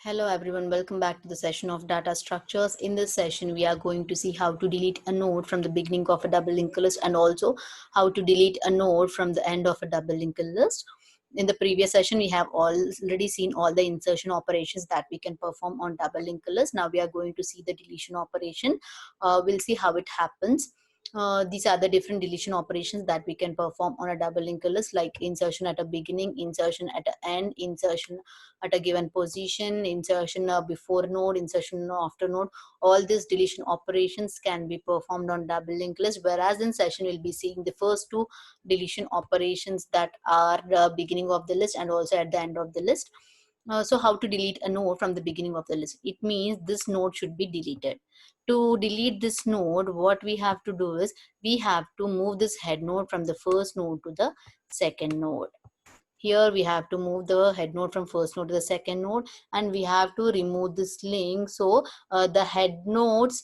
Hello everyone, welcome back to the session of data structures. In this session, we are going to see how to delete a node from the beginning of a double linked list and also how to delete a node from the end of a double linked list. In the previous session, we have already seen all the insertion operations that we can perform on double linked list. Now we are going to see the deletion operation. We'll see how it happens. These are the different deletion operations that we can perform on a double linked list, like insertion at a beginning, insertion at an end, insertion at a given position, insertion before node, insertion after node. All these deletion operations can be performed on double linked list, whereas in session we'll be seeing the first two deletion operations that are the beginning of the list and also at the end of the list. So how to delete a node from the beginning of the list? It means this node should be deleted. To delete this node, what we have to do is we have to move this head node from the first node to the second node. Here we have to move the head node from first node to the second node, and we have to remove this link. So the head node's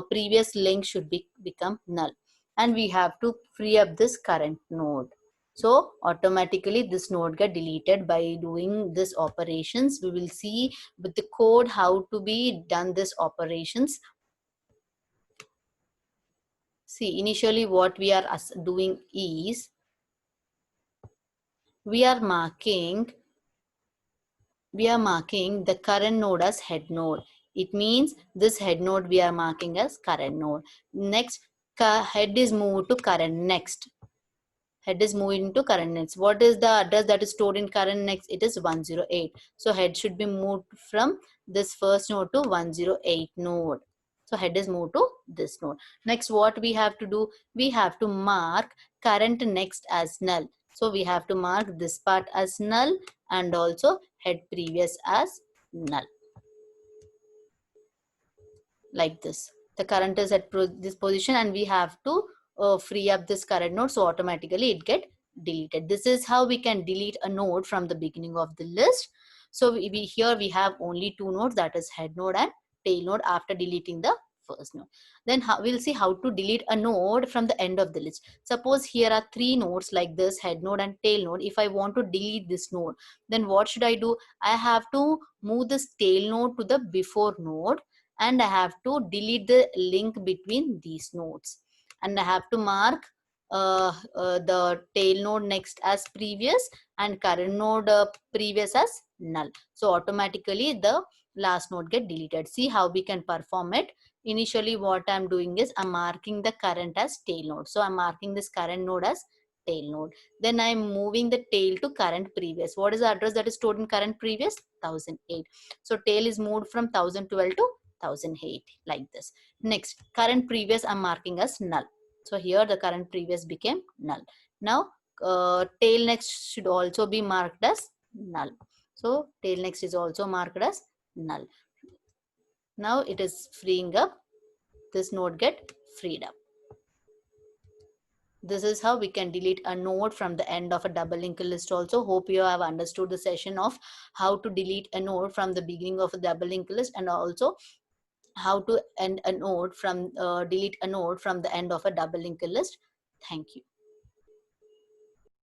previous link should become null, and we have to free up this current node. So automatically this node get deleted by doing this operations. We will see with the code how to be done this operations. See, initially what we are doing is we are marking the current node as head node. It means this head node we are marking as current node. Next, head is moved to current next. Head is moved into current next. What is the address that is stored in current next? It is 108. So head should be moved from this first node to 108 node. So head is moved to this node. Next, what we have to do? We have to mark current next as null. So we have to mark this part as null and also head previous as null. Like this. The current is at this position and we have to free up this current node, so automatically it get deleted. This is how we can delete a node from the beginning of the list. So here we have only two nodes, that is head node and tail node, after deleting the first node. Then we'll see how to delete a node from the end of the list. Suppose here are three nodes like this, head node and tail node. If I want to delete this node, then what should I do? I have to move this tail node to the before node, and I have to delete the link between these nodes, and I have to mark the tail node next as previous and current node previous as null. So automatically the last node get deleted. See how we can perform it. Initially what I'm doing is I'm marking the current as tail node. So I'm marking this current node as tail node. Then I'm moving the tail to current previous. What is the address that is stored in current previous? 1008. So tail is moved from 1012 to 1008, like this. Next, current previous I'm marking as null. So here the current previous became null. Now tail next should also be marked as null. So tail next is also marked as null. Now it is freeing up. This node get freed up. This is how we can delete a node from the end of a double linked list also. Hope you have understood the session of how to delete a node from the beginning of a double linked list, and also how to end a node from delete a node from the end of a double linked list. Thank you.